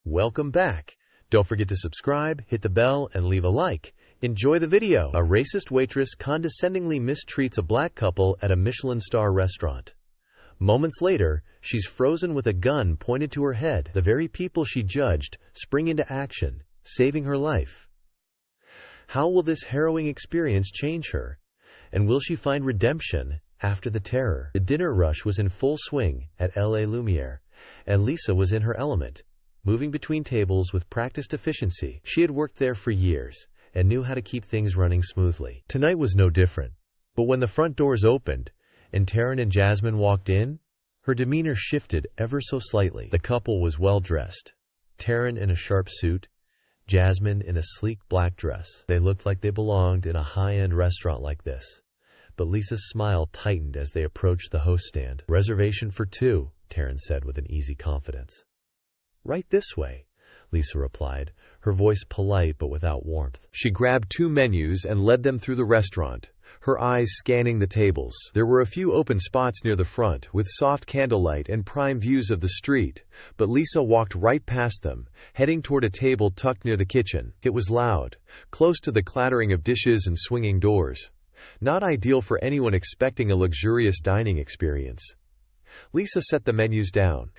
Welcome back. Don't forget to subscribe, hit the bell, and leave a like. Enjoy the video. A racist waitress condescendingly mistreats a black couple at a Michelin star restaurant. Moments later, she's frozen with a gun pointed to her head. The very people she judged spring into action, saving her life. How will this harrowing experience change her? And will she find redemption after the terror? The dinner rush was in full swing at L.A. Lumiere, and Lisa was in her element, moving between tables with practiced efficiency. She had worked there for years and knew how to keep things running smoothly. Tonight was no different. But when the front doors opened and Taryn and Jasmine walked in, her demeanor shifted ever so slightly. The couple was well dressed. Taryn in a sharp suit, Jasmine in a sleek black dress. They looked like they belonged in a high-end restaurant like this. But Lisa's smile tightened as they approached the host stand. "Reservation for two," Taryn said with an easy confidence. "Right this way," Lisa replied, her voice polite but without warmth. She grabbed two menus and led them through the restaurant, her eyes scanning the tables. There were a few open spots near the front, with soft candlelight and prime views of the street, but Lisa walked right past them, heading toward a table tucked near the kitchen. It was loud, close to the clattering of dishes and swinging doors. Not ideal for anyone expecting a luxurious dining experience. Lisa set the menus down.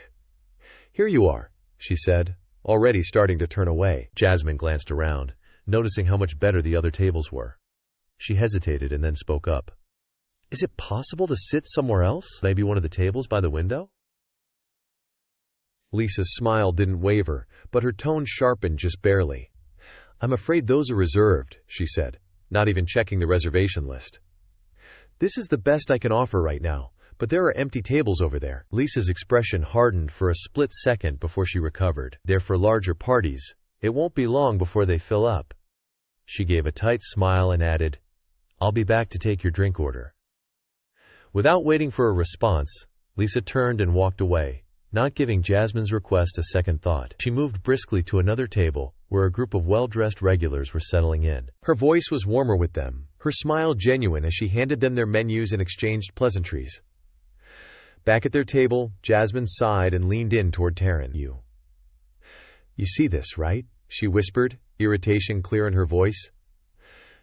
"Here you are," she said, already starting to turn away. Jasmine glanced around, noticing how much better the other tables were. She hesitated and then spoke up. "Is it possible to sit somewhere else? Maybe one of the tables by the window?" Lisa's smile didn't waver, but her tone sharpened just barely. "I'm afraid those are reserved," she said, not even checking the reservation list. "This is the best I can offer right now, but there are empty tables over there." Lisa's expression hardened for a split second before she recovered. "They're for larger parties. It won't be long before they fill up." She gave a tight smile and added, "I'll be back to take your drink order." Without waiting for a response, Lisa turned and walked away, not giving Jasmine's request a second thought. She moved briskly to another table, where a group of well-dressed regulars were settling in. Her voice was warmer with them, her smile genuine as she handed them their menus and exchanged pleasantries. Back at their table, Jasmine sighed and leaned in toward Taryn. You see this, right?" she whispered, irritation clear in her voice.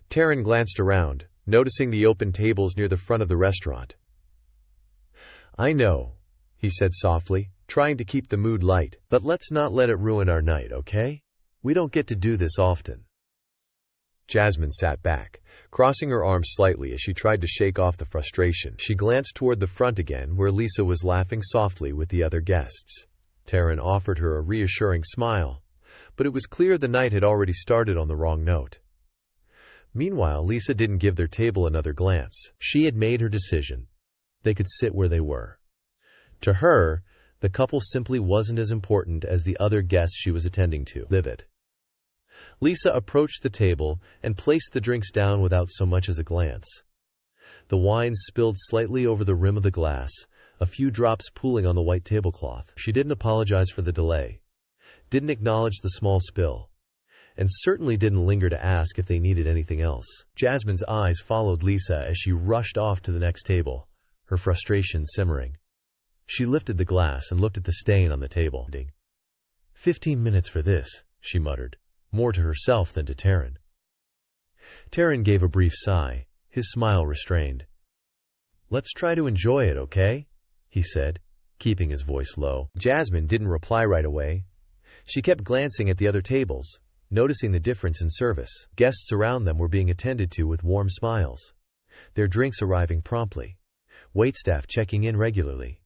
Taryn glanced around, noticing the open tables near the front of the restaurant. "I know," he said softly, trying to keep the mood light, "but let's not let it ruin our night, okay? We don't get to do this often." Jasmine sat back, crossing her arms slightly as she tried to shake off the frustration. She glanced toward the front again, where Lisa was laughing softly with the other guests. Taryn offered her a reassuring smile, but it was clear the night had already started on the wrong note. Meanwhile, Lisa didn't give their table another glance. She had made her decision. They could sit where they were. To her, the couple simply wasn't as important as the other guests she was attending to. Livid. Lisa approached the table and placed the drinks down without so much as a glance. The wine spilled slightly over the rim of the glass, a few drops pooling on the white tablecloth. She didn't apologize for the delay, didn't acknowledge the small spill, and certainly didn't linger to ask if they needed anything else. Jasmine's eyes followed Lisa as she rushed off to the next table, her frustration simmering. She lifted the glass and looked at the stain on the table. 15 minutes for this," she muttered, more to herself than to Taryn. Taryn gave a brief sigh, his smile restrained. "Let's try to enjoy it, okay?" he said, keeping his voice low. Jasmine didn't reply right away. She kept glancing at the other tables, noticing the difference in service. Guests around them were being attended to with warm smiles, their drinks arriving promptly, waitstaff checking in regularly.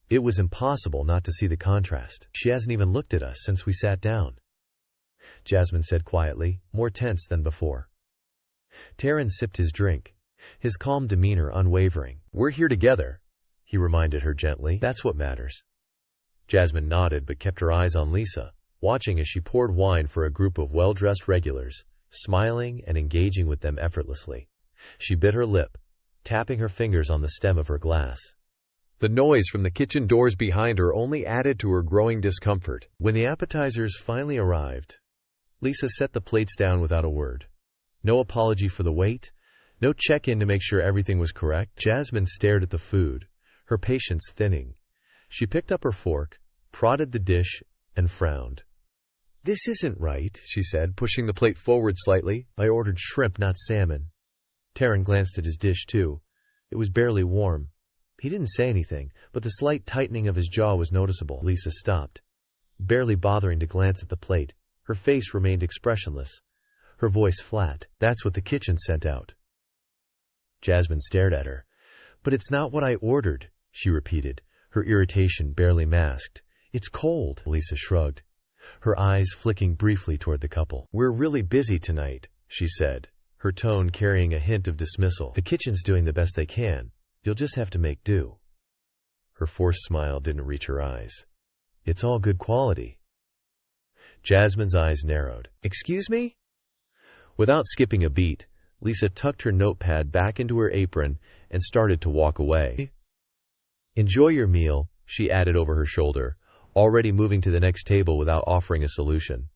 It was impossible not to see the contrast. "She hasn't even looked at us since we sat down," Jasmine said quietly, more tense than before. Taryn sipped his drink, his calm demeanor unwavering. "We're here together," he reminded her gently. "That's what matters." Jasmine nodded but kept her eyes on Lisa, watching as she poured wine for a group of well-dressed regulars, smiling and engaging with them effortlessly. She bit her lip, tapping her fingers on the stem of her glass. The noise from the kitchen doors behind her only added to her growing discomfort. When the appetizers finally arrived, Lisa set the plates down without a word. No apology for the wait, no check-in to make sure everything was correct. Jasmine stared at the food, her patience thinning. She picked up her fork, prodded the dish, and frowned. "This isn't right," she said, pushing the plate forward slightly. "I ordered shrimp, not salmon." Taryn glanced at his dish, too. It was barely warm. He didn't say anything, but the slight tightening of his jaw was noticeable. Lisa stopped, barely bothering to glance at the plate. Her face remained expressionless, her voice flat. "That's what the kitchen sent out." Jasmine stared at her. "But it's not what I ordered," she repeated, her irritation barely masked. "It's cold." Lisa shrugged, her eyes flicking briefly toward the couple. "We're really busy tonight," she said, her tone carrying a hint of dismissal. "The kitchen's doing the best they can. You'll just have to make do." Her forced smile didn't reach her eyes. "It's all good quality." Jasmine's eyes narrowed. "Excuse me?" Without skipping a beat, Lisa tucked her notepad back into her apron and started to walk away. "Enjoy your meal," she added over her shoulder, already moving to the next table without offering a solution.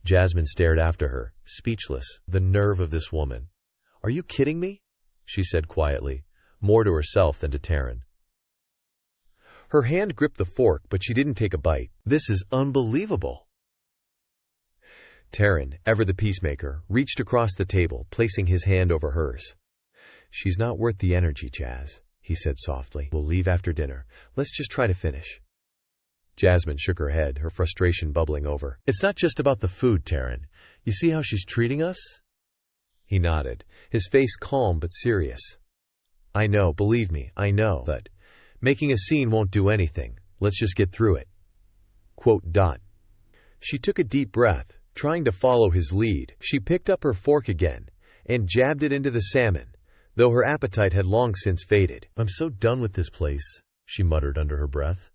Jasmine stared after her, speechless. The nerve of this woman. "Are you kidding me?" she said quietly, more to herself than to Taryn. Her hand gripped the fork, but she didn't take a bite. "This is unbelievable." Taryn, ever the peacemaker, reached across the table, placing his hand over hers. "She's not worth the energy, Jazz," he said softly. "We'll leave after dinner. Let's just try to finish." Jasmine shook her head, her frustration bubbling over. "It's not just about the food, Taryn. You see how she's treating us?" He nodded, his face calm but serious. "I know, believe me, I know. But making a scene won't do anything. Let's just get through it." She took a deep breath, trying to follow his lead. She picked up her fork again and jabbed it into the salmon, though her appetite had long since faded. "I'm so done with this place," she muttered under her breath.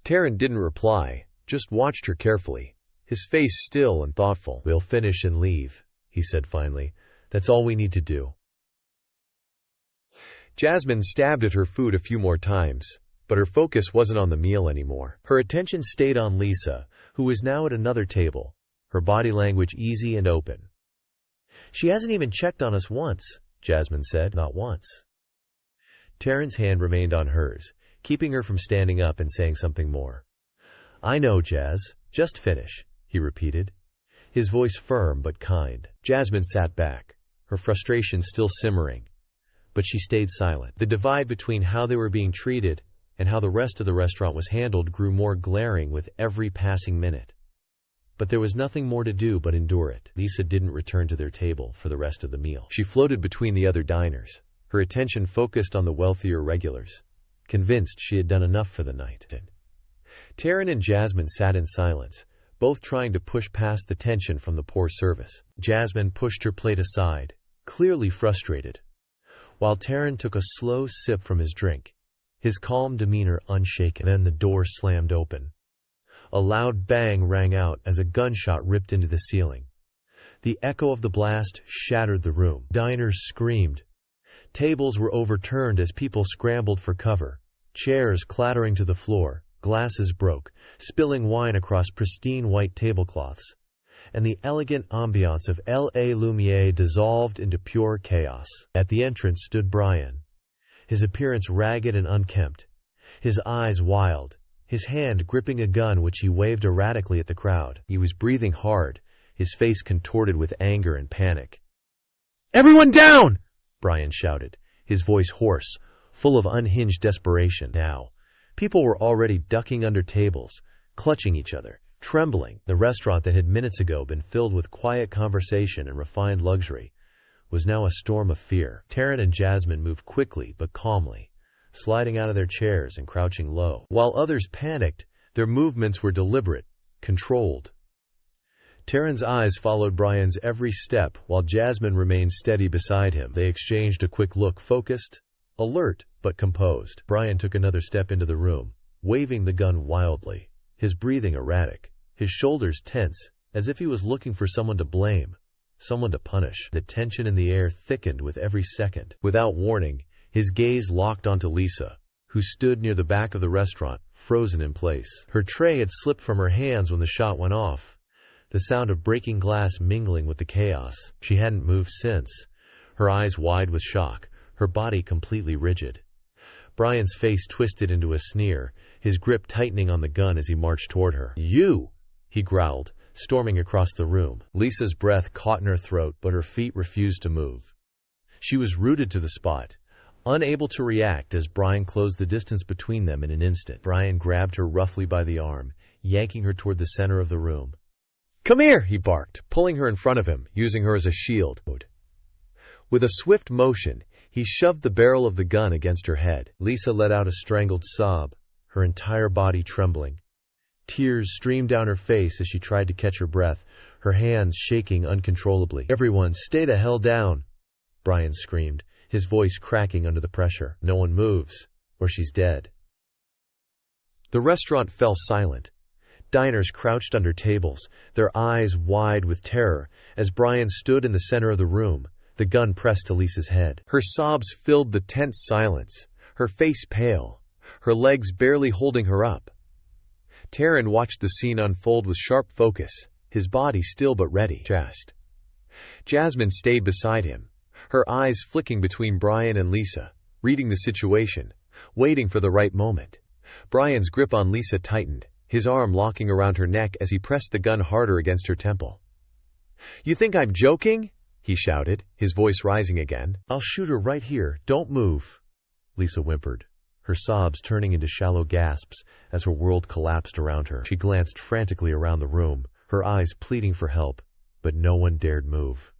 Taryn didn't reply, just watched her carefully, his face still and thoughtful. "We'll finish and leave," he said finally. "That's all we need to do." Jasmine stabbed at her food a few more times, but her focus wasn't on the meal anymore. Her attention stayed on Lisa, who was now at another table, her body language easy and open. "She hasn't even checked on us once," Jasmine said. "Not once." Taryn's hand remained on hers, keeping her from standing up and saying something more. "I know, Jazz. Just finish," he repeated, his voice firm but kind. Jasmine sat back, her frustration still simmering, but she stayed silent. The divide between how they were being treated and how the rest of the restaurant was handled grew more glaring with every passing minute. But there was nothing more to do but endure it. Lisa didn't return to their table for the rest of the meal. She floated between the other diners, her attention focused on the wealthier regulars, convinced she had done enough for the night. Taryn and Jasmine sat in silence, both trying to push past the tension from the poor service. Jasmine pushed her plate aside, clearly frustrated, while Taryn took a slow sip from his drink, his calm demeanor unshaken. Then the door slammed open. A loud bang rang out as a gunshot ripped into the ceiling. The echo of the blast shattered the room. Diners screamed. Tables were overturned as people scrambled for cover, chairs clattering to the floor, glasses broke, spilling wine across pristine white tablecloths, and the elegant ambiance of L.A. Lumiere dissolved into pure chaos. At the entrance stood Brian, his appearance ragged and unkempt, his eyes wild, his hand gripping a gun which he waved erratically at the crowd. He was breathing hard, his face contorted with anger and panic. "Everyone down!" Brian shouted, his voice hoarse, full of unhinged desperation. Now, people were already ducking under tables, clutching each other, trembling. The restaurant that had minutes ago been filled with quiet conversation and refined luxury was now a storm of fear. Taryn and Jasmine moved quickly but calmly, sliding out of their chairs and crouching low. While others panicked, their movements were deliberate, controlled. Taryn's eyes followed Brian's every step while Jasmine remained steady beside him. They exchanged a quick look, focused, alert, but composed. Brian took another step into the room, waving the gun wildly, his breathing erratic, his shoulders tense, as if he was looking for someone to blame, someone to punish. The tension in the air thickened with every second. Without warning, his gaze locked onto Lisa, who stood near the back of the restaurant, frozen in place. Her tray had slipped from her hands when the shot went off, the sound of breaking glass mingling with the chaos. She hadn't moved since, her eyes wide with shock, her body completely rigid. Brian's face twisted into a sneer, his grip tightening on the gun as he marched toward her. "You!" he growled, storming across the room. Lisa's breath caught in her throat, but her feet refused to move. She was rooted to the spot, unable to react as Brian closed the distance between them in an instant. Brian grabbed her roughly by the arm, yanking her toward the center of the room. "Come here," he barked, pulling her in front of him, using her as a shield. With a swift motion, he shoved the barrel of the gun against her head. Lisa let out a strangled sob, her entire body trembling. Tears streamed down her face as she tried to catch her breath, her hands shaking uncontrollably. "Everyone, stay the hell down," Brian screamed, his voice cracking under the pressure. "No one moves, or she's dead." The restaurant fell silent. Diners crouched under tables, their eyes wide with terror, as Brian stood in the center of the room, the gun pressed to Lisa's head. Her sobs filled the tense silence, her face pale, her legs barely holding her up. Taryn watched the scene unfold with sharp focus, his body still but ready. Jasmine stayed beside him, her eyes flicking between Brian and Lisa, reading the situation, waiting for the right moment. Brian's grip on Lisa tightened, his arm locking around her neck as he pressed the gun harder against her temple. "You think I'm joking?" he shouted, his voice rising again. "I'll shoot her right here. Don't move," Lisa whimpered, her sobs turning into shallow gasps as her world collapsed around her. She glanced frantically around the room, her eyes pleading for help, but no one dared move.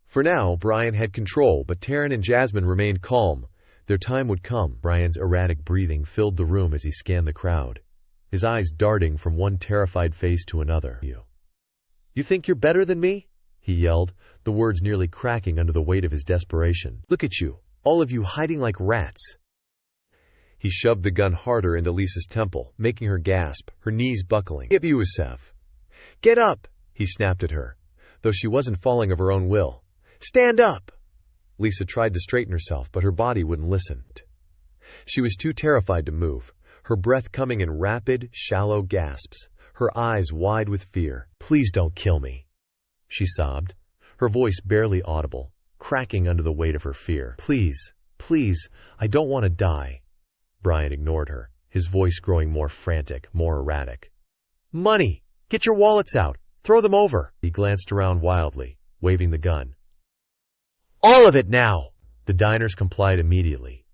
For now, Brian had control, but Taryn and Jasmine remained calm. Their time would come. Brian's erratic breathing filled the room as he scanned the crowd, his eyes darting from one terrified face to another. You think you're better than me?" he yelled, the words nearly cracking under the weight of his desperation. "Look at you, all of you hiding like rats." He shoved the gun harder into Lisa's temple, making her gasp, her knees buckling. "Give you, Yusef. Get up," he snapped at her, though she wasn't falling of her own will. "Stand up." Lisa tried to straighten herself, but her body wouldn't listen. She was too terrified to move, her breath coming in rapid, shallow gasps, her eyes wide with fear. "Please don't kill me," she sobbed, her voice barely audible, cracking under the weight of her fear. "Please, please, I don't want to die." Brian ignored her, his voice growing more frantic, more erratic. "Money! Get your wallets out! Throw them over!" He glanced around wildly, waving the gun. "All of it now!" The diners complied immediately.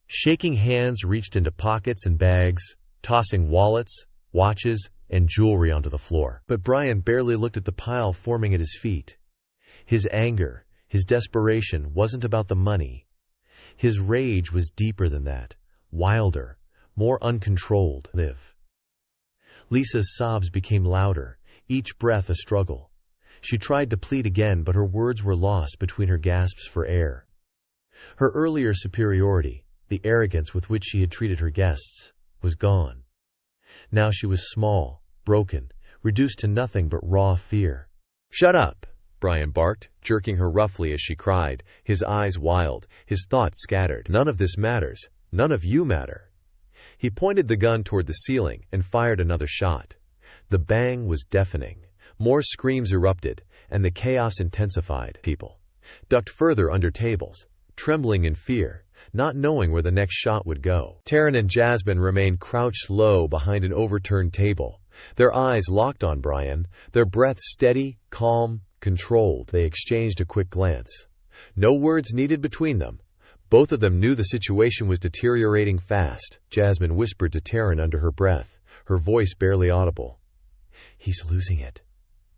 Shaking hands reached into pockets and bags, tossing wallets, watches, and jewelry onto the floor. But Brian barely looked at the pile forming at his feet. His anger, his desperation wasn't about the money. His rage was deeper than that, wilder, more uncontrolled. Lisa's sobs became louder, each breath a struggle. She tried to plead again, but her words were lost between her gasps for air. Her earlier superiority, the arrogance with which she had treated her guests, was gone. Now she was small, broken, reduced to nothing but raw fear. "Shut up," Brian barked, jerking her roughly as she cried, his eyes wild, his thoughts scattered. "None of this matters. None of you matter." He pointed the gun toward the ceiling and fired another shot. The bang was deafening. More screams erupted, and the chaos intensified. People ducked further under tables, trembling in fear, not knowing where the next shot would go. Taryn and Jasmine remained crouched low behind an overturned table, their eyes locked on Brian, their breath steady, calm, controlled. They exchanged a quick glance. No words needed between them. Both of them knew the situation was deteriorating fast. Jasmine whispered to Taryn under her breath, her voice barely audible. "He's losing it."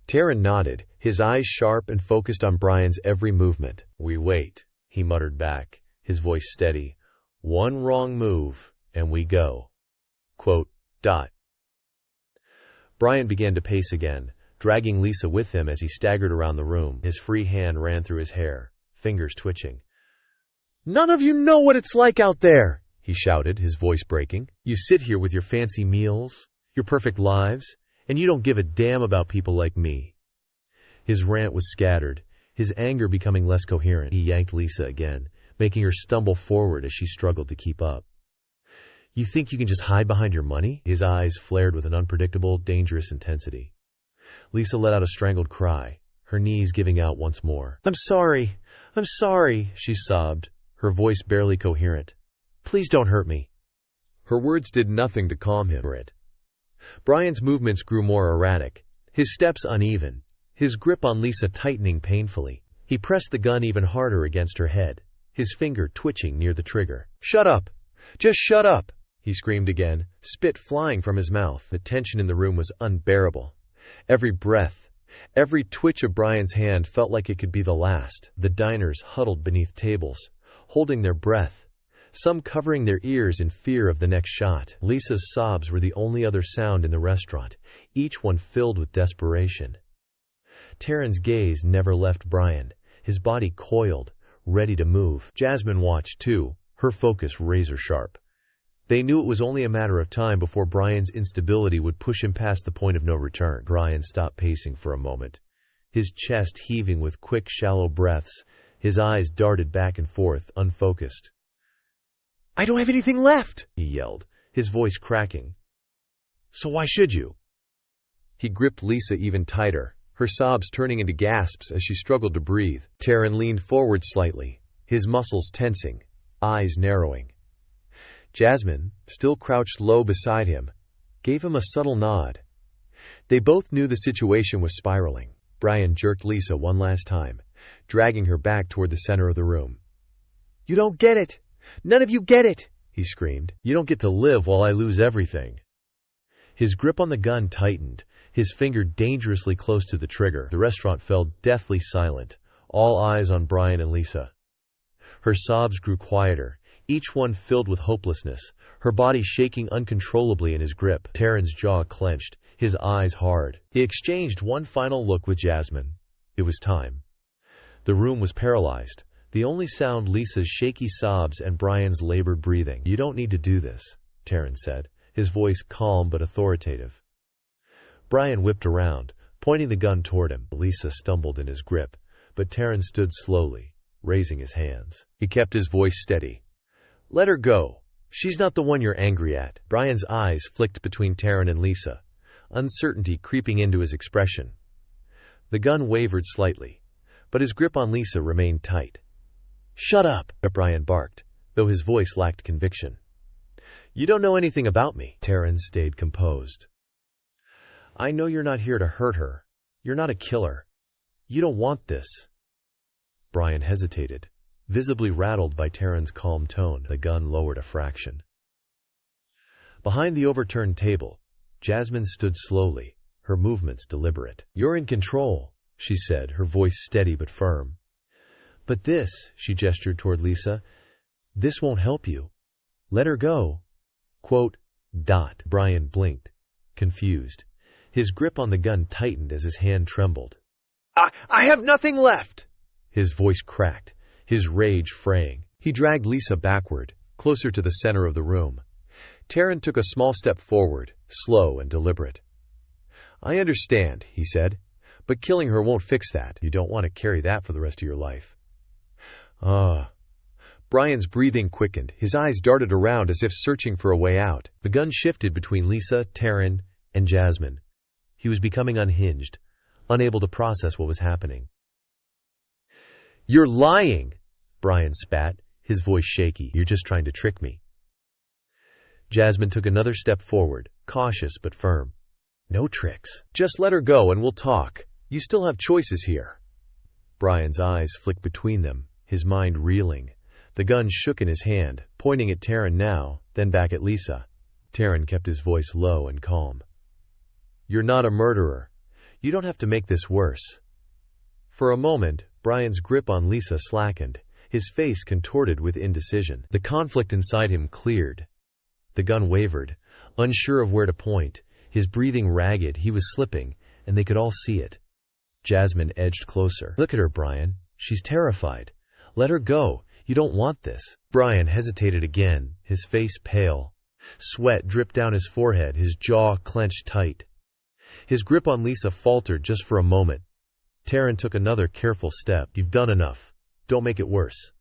Taryn nodded, his eyes sharp and focused on Brian's every movement. "We wait," he muttered back, his voice steady. "One wrong move, and we go." ... Brian began to pace again, dragging Lisa with him as he staggered around the room. His free hand ran through his hair, fingers twitching. "None of you know what it's like out there," he shouted, his voice breaking. "You sit here with your fancy meals, your perfect lives, and you don't give a damn about people like me." His rant was scattered, his anger becoming less coherent. He yanked Lisa again, making her stumble forward as she struggled to keep up. "You think you can just hide behind your money?" His eyes flared with an unpredictable, dangerous intensity. Lisa let out a strangled cry, her knees giving out once more. I'm sorry, she sobbed, her voice barely coherent. "Please don't hurt me." Her words did nothing to calm him. Brian's movements grew more erratic, his steps uneven, his grip on Lisa tightening painfully. He pressed the gun even harder against her head, his finger twitching near the trigger. "Shut up! Just shut up!" he screamed again, spit flying from his mouth. The tension in the room was unbearable. Every breath, every twitch of Brian's hand felt like it could be the last. The diners huddled beneath tables, holding their breath, some covering their ears in fear of the next shot. Lisa's sobs were the only other sound in the restaurant, each one filled with desperation. Taryn's gaze never left Brian, his body coiled, ready to move. Jasmine watched too, her focus razor-sharp. They knew it was only a matter of time before Brian's instability would push him past the point of no return. Brian stopped pacing for a moment, his chest heaving with quick, shallow breaths. His eyes darted back and forth, unfocused. "I don't have anything left!" he yelled, his voice cracking. "So why should you?" He gripped Lisa even tighter, her sobs turning into gasps as she struggled to breathe. Taryn leaned forward slightly, his muscles tensing, eyes narrowing. Jasmine, still crouched low beside him, gave him a subtle nod. They both knew the situation was spiraling. Brian jerked Lisa one last time, dragging her back toward the center of the room. "You don't get it! None of you get it!" he screamed. "You don't get to live while I lose everything." His grip on the gun tightened, his finger dangerously close to the trigger. The restaurant fell deathly silent, all eyes on Brian and Lisa. Her sobs grew quieter, each one filled with hopelessness, her body shaking uncontrollably in his grip. Taryn's jaw clenched, his eyes hard. He exchanged one final look with Jasmine. It was time. The room was paralyzed, the only sound Lisa's shaky sobs and Brian's labored breathing. "You don't need to do this," Taryn said, his voice calm but authoritative. Brian whipped around, pointing the gun toward him. Lisa stumbled in his grip, but Taryn stood slowly, raising his hands. He kept his voice steady. "Let her go. She's not the one you're angry at." Brian's eyes flicked between Taryn and Lisa, uncertainty creeping into his expression. The gun wavered slightly, but his grip on Lisa remained tight. "Shut up!" Brian barked, though his voice lacked conviction. "You don't know anything about me." Taryn stayed composed. "I know you're not here to hurt her. You're not a killer. You don't want this." Brian hesitated, visibly rattled by Taryn's calm tone. The gun lowered a fraction. Behind the overturned table, Jasmine stood slowly, her movements deliberate. "You're in control," she said, her voice steady but firm. "But this," she gestured toward Lisa, "this won't help you. Let her go." Quote, dot. Brian blinked, confused. His grip on the gun tightened as his hand trembled. I have nothing left!" His voice cracked, his rage fraying. He dragged Lisa backward, closer to the center of the room. Taryn took a small step forward, slow and deliberate. "I understand," he said, "but killing her won't fix that. You don't want to carry that for the rest of your life." Brian's breathing quickened, his eyes darted around as if searching for a way out. The gun shifted between Lisa, Taryn, and Jasmine. He was becoming unhinged, unable to process what was happening. "You're lying!" Brian spat, his voice shaky. "You're just trying to trick me." Jasmine took another step forward, cautious but firm. "No tricks. Just let her go and we'll talk. You still have choices here." Brian's eyes flicked between them, his mind reeling. The gun shook in his hand, pointing at Taryn now, then back at Lisa. Taryn kept his voice low and calm. "You're not a murderer. You don't have to make this worse." For a moment, Brian's grip on Lisa slackened, his face contorted with indecision. The conflict inside him cleared. The gun wavered, unsure of where to point, his breathing ragged. He was slipping, and they could all see it. Jasmine edged closer. "Look at her, Brian. She's terrified. Let her go. You don't want this." Brian hesitated again, his face pale. Sweat dripped down his forehead, his jaw clenched tight. His grip on Lisa faltered just for a moment. Taryn took another careful step. "You've done enough. Don't make it worse."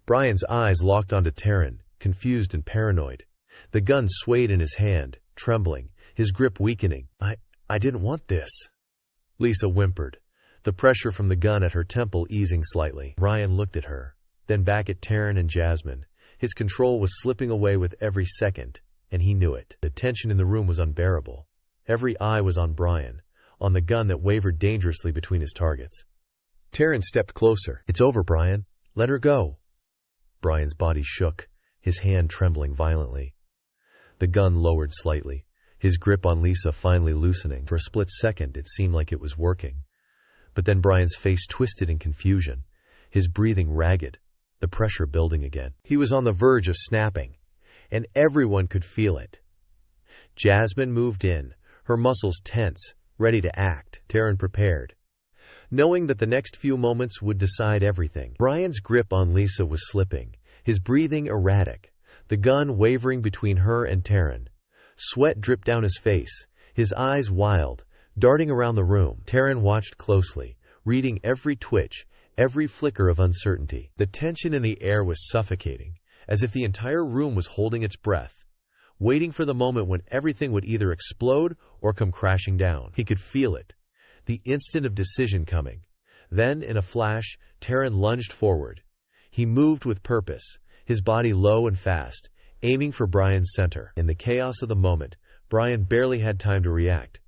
Brian's eyes locked onto Taryn, confused and paranoid. The gun swayed in his hand, trembling, his grip weakening. I didn't want this." Lisa whimpered, the pressure from the gun at her temple easing slightly. Brian looked at her, then back at Taryn and Jasmine. His control was slipping away with every second, and he knew it. The tension in the room was unbearable. Every eye was on Brian, on the gun that wavered dangerously between his targets. Taryn stepped closer. "It's over, Brian. Let her go." Brian's body shook, his hand trembling violently. The gun lowered slightly, his grip on Lisa finally loosening. For a split second, it seemed like it was working. But then Brian's face twisted in confusion, his breathing ragged, the pressure building again. He was on the verge of snapping, and everyone could feel it. Jasmine moved in, her muscles tense, ready to act. Taryn prepared, knowing that the next few moments would decide everything. Brian's grip on Lisa was slipping, his breathing erratic, the gun wavering between her and Taryn. Sweat dripped down his face, his eyes wild, darting around the room. Taryn watched closely, reading every twitch, every flicker of uncertainty. The tension in the air was suffocating, as if the entire room was holding its breath, waiting for the moment when everything would either explode or come crashing down. He could feel it, the instant of decision coming. Then, in a flash, Taryn lunged forward. He moved with purpose, his body low and fast, aiming for Brian's center. In the chaos of the moment, Brian barely had time to react.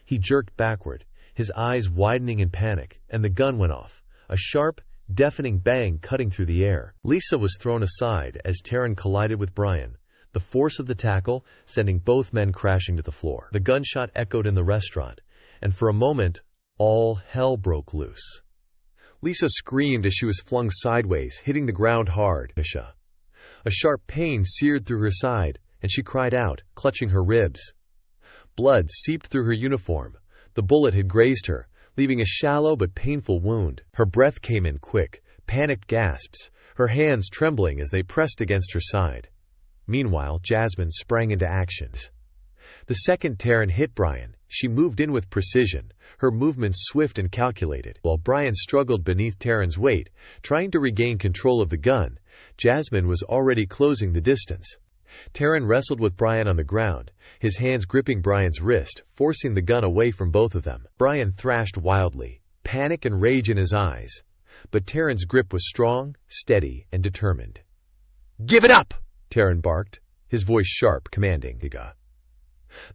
He jerked backward, his eyes widening in panic, and the gun went off, a sharp, deafening bang cutting through the air. Lisa was thrown aside as Taryn collided with Brian, the force of the tackle sending both men crashing to the floor. The gunshot echoed in the restaurant, and for a moment, all hell broke loose. Lisa screamed as she was flung sideways, hitting the ground hard. A sharp pain seared through her side, and she cried out, clutching her ribs. Blood seeped through her uniform. The bullet had grazed her, leaving a shallow but painful wound. Her breath came in quick, panicked gasps, her hands trembling as they pressed against her side. Meanwhile, Jasmine sprang into action. The second Taryn hit Brian, she moved in with precision, her movements swift and calculated. While Brian struggled beneath Taryn's weight, trying to regain control of the gun, Jasmine was already closing the distance. Taryn wrestled with Brian on the ground, his hands gripping Brian's wrist, forcing the gun away from both of them. Brian thrashed wildly, panic and rage in his eyes. But Taryn's grip was strong, steady, and determined. "Give it up!" Taryn barked, his voice sharp, commanding.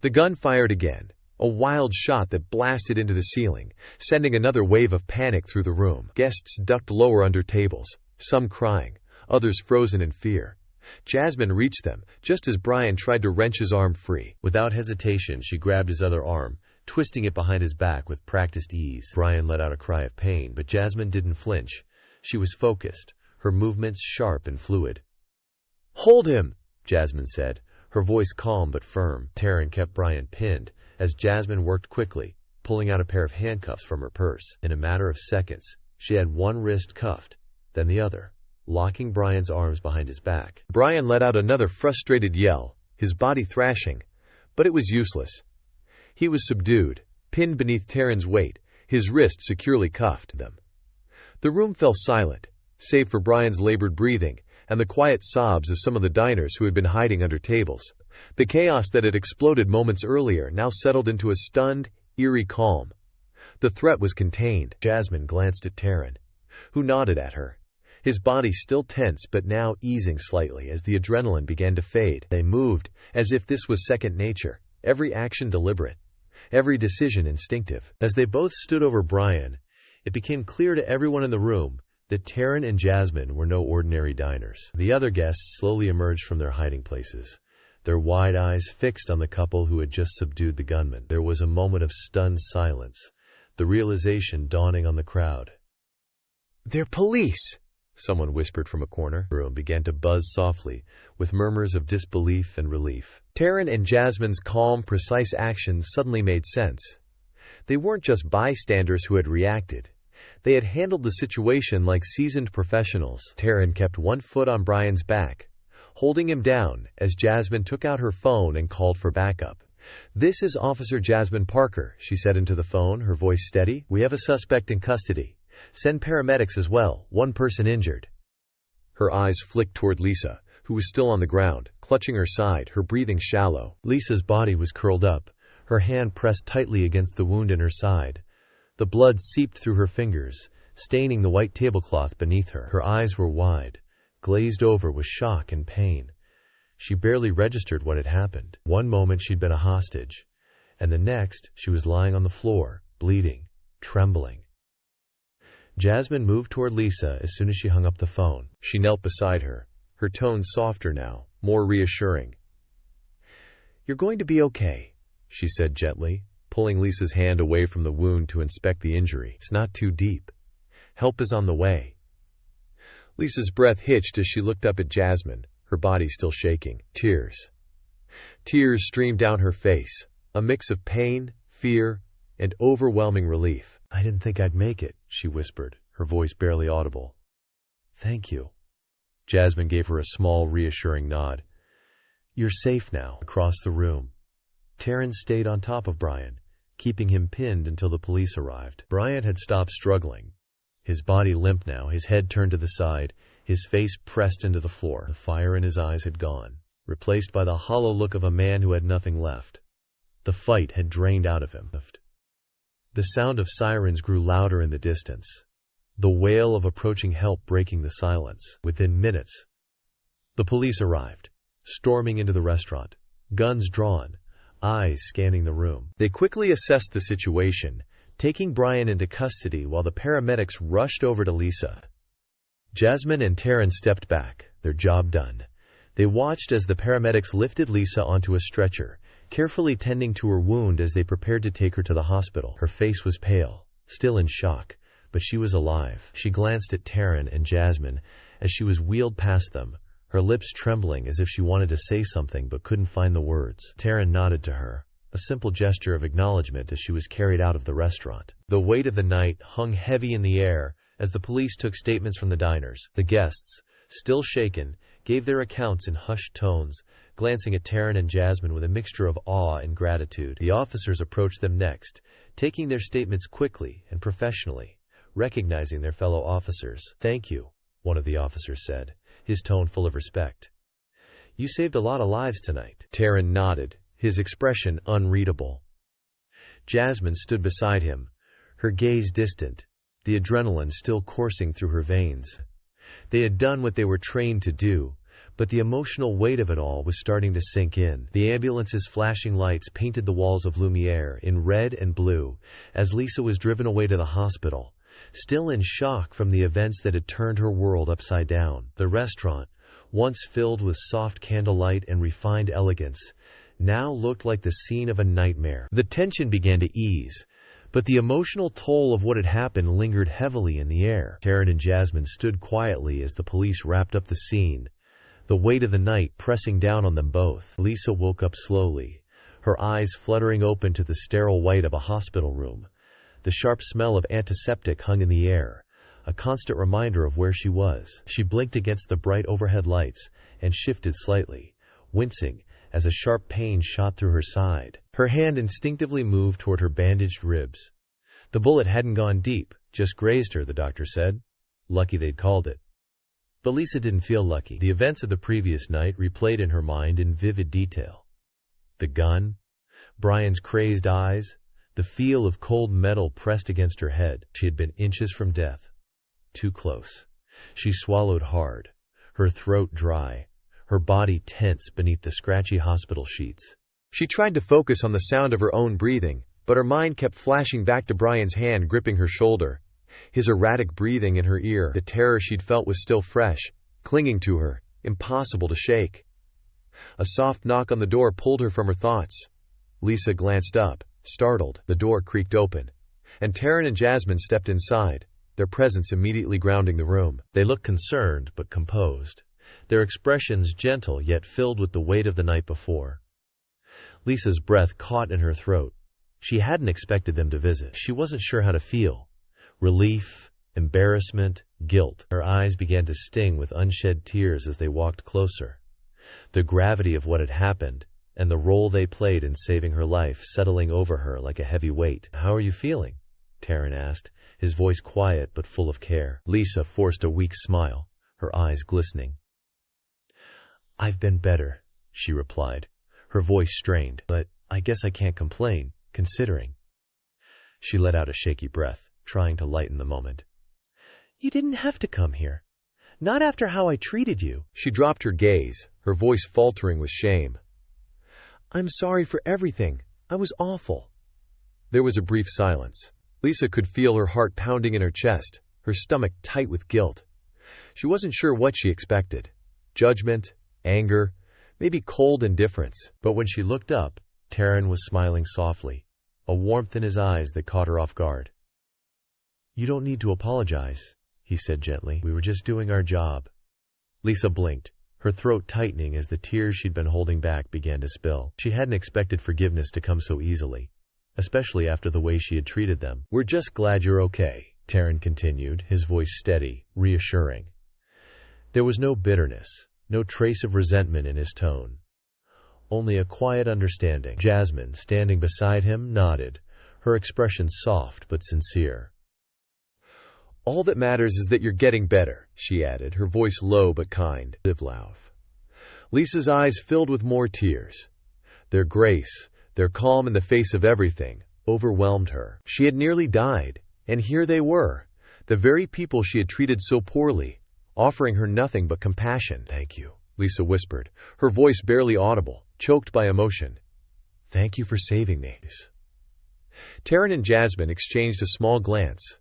The gun fired again, a wild shot that blasted into the ceiling, sending another wave of panic through the room. Guests ducked lower under tables, some crying, others frozen in fear. Jasmine reached them, just as Brian tried to wrench his arm free. Without hesitation, she grabbed his other arm, twisting it behind his back with practiced ease. Brian let out a cry of pain, but Jasmine didn't flinch. She was focused, her movements sharp and fluid. "Hold him," Jasmine said, her voice calm but firm. Taryn kept Brian pinned, as Jasmine worked quickly, pulling out a pair of handcuffs from her purse. In a matter of seconds, she had one wrist cuffed, then the other, locking Brian's arms behind his back. Brian let out another frustrated yell, his body thrashing, but it was useless. He was subdued, pinned beneath Taryn's weight, his wrist securely cuffed them. The room fell silent, save for Brian's labored breathing and the quiet sobs of some of the diners who had been hiding under tables. The chaos that had exploded moments earlier now settled into a stunned, eerie calm. The threat was contained. Jasmine glanced at Taryn, who nodded at her, his body still tense but now easing slightly as the adrenaline began to fade. They moved, as if this was second nature, every action deliberate, every decision instinctive. As they both stood over Brian, it became clear to everyone in the room that Taryn and Jasmine were no ordinary diners. The other guests slowly emerged from their hiding places, their wide eyes fixed on the couple who had just subdued the gunman. There was a moment of stunned silence, the realization dawning on the crowd. "They're police!" someone whispered from a corner. The room began to buzz softly, with murmurs of disbelief and relief. Taryn and Jasmine's calm, precise actions suddenly made sense. They weren't just bystanders who had reacted. They had handled the situation like seasoned professionals. Taryn kept one foot on Brian's back, holding him down as Jasmine took out her phone and called for backup. "This is Officer Jasmine Parker," she said into the phone, her voice steady. "We have a suspect in custody. Send paramedics as well, one person injured." Her eyes flicked toward Lisa, who was still on the ground, clutching her side, her breathing shallow. Lisa's body was curled up, her hand pressed tightly against the wound in her side. The blood seeped through her fingers, staining the white tablecloth beneath her. Her eyes were wide, glazed over with shock and pain. She barely registered what had happened. One moment she'd been a hostage, and the next she was lying on the floor, bleeding, trembling. Jasmine moved toward Lisa as soon as she hung up the phone. She knelt beside her, her tone softer now, more reassuring. "You're going to be okay," she said gently, pulling Lisa's hand away from the wound to inspect the injury. "It's not too deep. Help is on the way." Lisa's breath hitched as she looked up at Jasmine, her body still shaking. Tears streamed down her face, a mix of pain, fear, and overwhelming relief. "I didn't think I'd make it," she whispered, her voice barely audible. "Thank you." Jasmine gave her a small, reassuring nod. "You're safe now." Across the room, Taryn stayed on top of Brian, keeping him pinned until the police arrived. Brian had stopped struggling, his body limp now, his head turned to the side, his face pressed into the floor. The fire in his eyes had gone, replaced by the hollow look of a man who had nothing left. The fight had drained out of him. The sound of sirens grew louder in the distance, the wail of approaching help breaking the silence. Within minutes, the police arrived, storming into the restaurant, guns drawn, eyes scanning the room. They quickly assessed the situation, taking Brian into custody while the paramedics rushed over to Lisa. Jasmine and Taryn stepped back, their job done. They watched as the paramedics lifted Lisa onto a stretcher, carefully tending to her wound as they prepared to take her to the hospital. Her face was pale, still in shock, but she was alive. She glanced at Taryn and Jasmine as she was wheeled past them, her lips trembling as if she wanted to say something but couldn't find the words. Taryn nodded to her, a simple gesture of acknowledgement as she was carried out of the restaurant. The weight of the night hung heavy in the air as the police took statements from the diners. The guests, still shaken, gave their accounts in hushed tones, glancing at Taryn and Jasmine with a mixture of awe and gratitude. The officers approached them next, taking their statements quickly and professionally, recognizing their fellow officers. "Thank you," one of the officers said, his tone full of respect. "You saved a lot of lives tonight." Taryn nodded, his expression unreadable. Jasmine stood beside him, her gaze distant, the adrenaline still coursing through her veins. They had done what they were trained to do, but the emotional weight of it all was starting to sink in. The ambulance's flashing lights painted the walls of Lumiere in red and blue as Lisa was driven away to the hospital, still in shock from the events that had turned her world upside down. The restaurant, once filled with soft candlelight and refined elegance, now looked like the scene of a nightmare. The tension began to ease, but the emotional toll of what had happened lingered heavily in the air. Taryn and Jasmine stood quietly as the police wrapped up the scene, the weight of the night pressing down on them both. Lisa woke up slowly, her eyes fluttering open to the sterile white of a hospital room. The sharp smell of antiseptic hung in the air, a constant reminder of where she was. She blinked against the bright overhead lights and shifted slightly, wincing as a sharp pain shot through her side. Her hand instinctively moved toward her bandaged ribs. The bullet hadn't gone deep, just grazed her, the doctor said. Lucky they'd called it. But Lisa didn't feel lucky. The events of the previous night replayed in her mind in vivid detail. The gun, Brian's crazed eyes, the feel of cold metal pressed against her head. She had been inches from death. Too close. She swallowed hard, her throat dry, her body tense beneath the scratchy hospital sheets. She tried to focus on the sound of her own breathing, but her mind kept flashing back to Brian's hand gripping her shoulder, his erratic breathing in her ear. The terror she'd felt was still fresh, clinging to her, impossible to shake. A soft knock on the door pulled her from her thoughts. Lisa glanced up, startled. The door creaked open, and Taryn and Jasmine stepped inside, their presence immediately grounding the room. They looked concerned but composed, their expressions gentle yet filled with the weight of the night before. Lisa's breath caught in her throat. She hadn't expected them to visit. She wasn't sure how to feel. Relief, embarrassment, guilt. Her eyes began to sting with unshed tears as they walked closer. The gravity of what had happened, and the role they played in saving her life settling over her like a heavy weight. "How are you feeling?" Taryn asked, his voice quiet but full of care. Lisa forced a weak smile, her eyes glistening. "I've been better," she replied, her voice strained. "But I guess I can't complain, considering." She let out a shaky breath, trying to lighten the moment. "You didn't have to come here. Not after how I treated you." She dropped her gaze, her voice faltering with shame. "I'm sorry for everything. I was awful." There was a brief silence. Lisa could feel her heart pounding in her chest, her stomach tight with guilt. She wasn't sure what she expected. Judgment, anger, maybe cold indifference. But when she looked up, Taryn was smiling softly, a warmth in his eyes that caught her off guard. "You don't need to apologize," he said gently. "We were just doing our job." Lisa blinked, her throat tightening as the tears she'd been holding back began to spill. She hadn't expected forgiveness to come so easily, especially after the way she had treated them. "We're just glad you're okay," Taryn continued, his voice steady, reassuring. There was no bitterness, no trace of resentment in his tone. Only a quiet understanding. Jasmine, standing beside him, nodded, her expression soft but sincere. "All that matters is that you're getting better," she added, her voice low but kind. Lisa's eyes filled with more tears. Their grace, their calm in the face of everything, overwhelmed her. She had nearly died, and here they were, the very people she had treated so poorly, offering her nothing but compassion. "Thank you," Lisa whispered, her voice barely audible, choked by emotion. "Thank you for saving me." Taryn and Jasmine exchanged a small glance,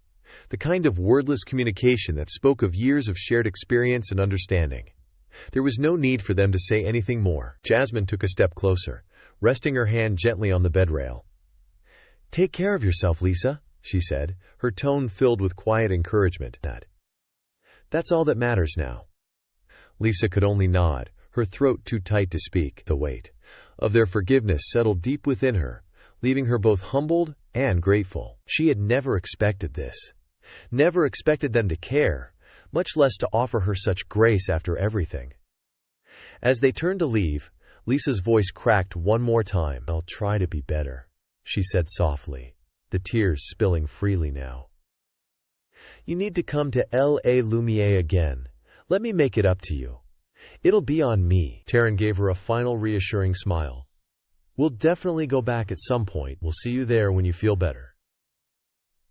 the kind of wordless communication that spoke of years of shared experience and understanding. There was no need for them to say anything more. Jasmine took a step closer, resting her hand gently on the bed rail. "Take care of yourself, Lisa," she said, her tone filled with quiet encouragement. "That's all that matters now." Lisa could only nod, her throat too tight to speak. The weight of their forgiveness settled deep within her, leaving her both humbled and grateful. She had never expected this. Never expected them to care, much less to offer her such grace after everything. As they turned to leave, Lisa's voice cracked one more time. "I'll try to be better," she said softly, the tears spilling freely now. "You need to come to La Lumiere again. Let me make it up to you. It'll be on me." Taryn gave her a final reassuring smile. "We'll definitely go back at some point. We'll see you there when you feel better."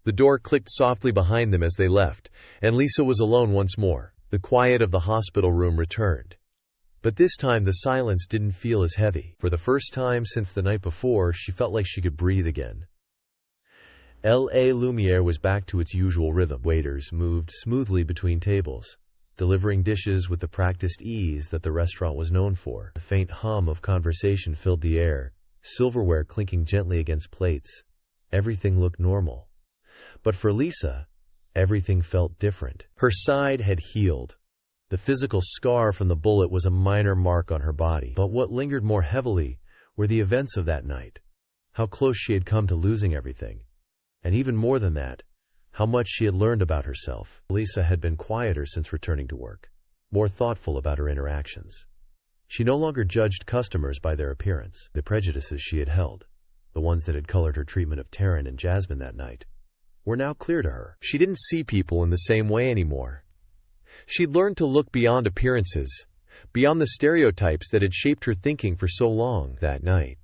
The door clicked softly behind them as they left, and Lisa was alone once more. The quiet of the hospital room returned. But this time the silence didn't feel as heavy. For the first time since the night before, she felt like she could breathe again. La Lumiere was back to its usual rhythm. Waiters moved smoothly between tables, delivering dishes with the practiced ease that the restaurant was known for. The faint hum of conversation filled the air, silverware clinking gently against plates. Everything looked normal. But for Lisa, everything felt different. Her side had healed. The physical scar from the bullet was a minor mark on her body. But what lingered more heavily were the events of that night. How close she had come to losing everything. And even more than that, how much she had learned about herself. Lisa had been quieter since returning to work, more thoughtful about her interactions. She no longer judged customers by their appearance. The prejudices she had held, the ones that had colored her treatment of Taryn and Jasmine that night, were now clear to her. She didn't see people in the same way anymore. She'd learned to look beyond appearances, beyond the stereotypes that had shaped her thinking for so long. That night,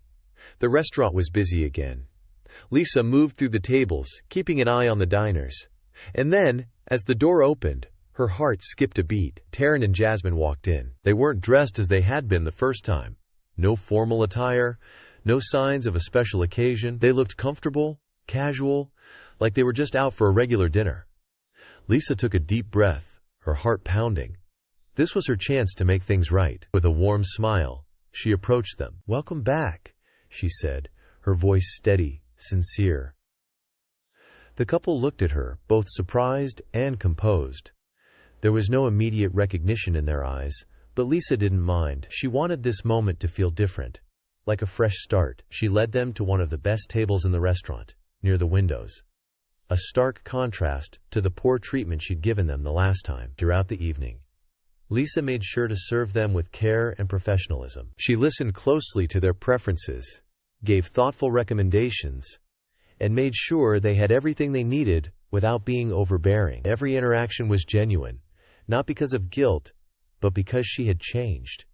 the restaurant was busy again. Lisa moved through the tables, keeping an eye on the diners. And then, as the door opened, her heart skipped a beat. Taryn and Jasmine walked in. They weren't dressed as they had been the first time. No formal attire, no signs of a special occasion. They looked comfortable, casual, like they were just out for a regular dinner. Lisa took a deep breath, her heart pounding. This was her chance to make things right. With a warm smile, she approached them. "Welcome back," she said, her voice steady, sincere. The couple looked at her, both surprised and composed. There was no immediate recognition in their eyes, but Lisa didn't mind. She wanted this moment to feel different, like a fresh start. She led them to one of the best tables in the restaurant, near the windows. A stark contrast to the poor treatment she'd given them the last time. Throughout the evening, Lisa made sure to serve them with care and professionalism. She listened closely to their preferences, gave thoughtful recommendations, and made sure they had everything they needed without being overbearing. Every interaction was genuine, not because of guilt, but because she had changed.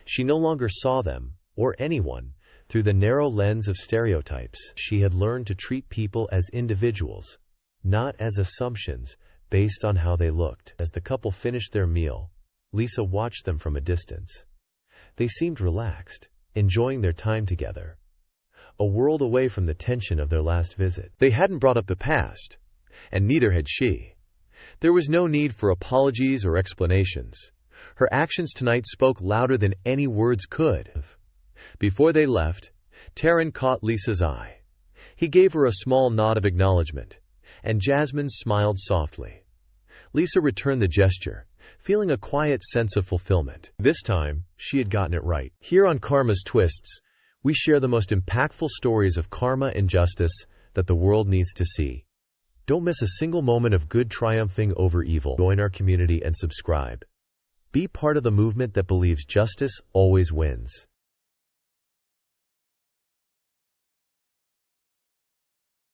She no longer saw them, or anyone, through the narrow lens of stereotypes. She had learned to treat people as individuals, not as assumptions based on how they looked. As the couple finished their meal, Lisa watched them from a distance. They seemed relaxed, enjoying their time together. a world away from the tension of their last visit. They hadn't brought up the past, and neither had she. There was no need for apologies or explanations. Her actions tonight spoke louder than any words could. Before they left, Taryn caught Lisa's eye. He gave her a small nod of acknowledgement, and Jasmine smiled softly. Lisa returned the gesture, feeling a quiet sense of fulfillment. This time, she had gotten it right. Here on Karma's Twists, we share the most impactful stories of karma and justice that the world needs to see. Don't miss a single moment of good triumphing over evil. Join our community and subscribe. Be part of the movement that believes justice always wins.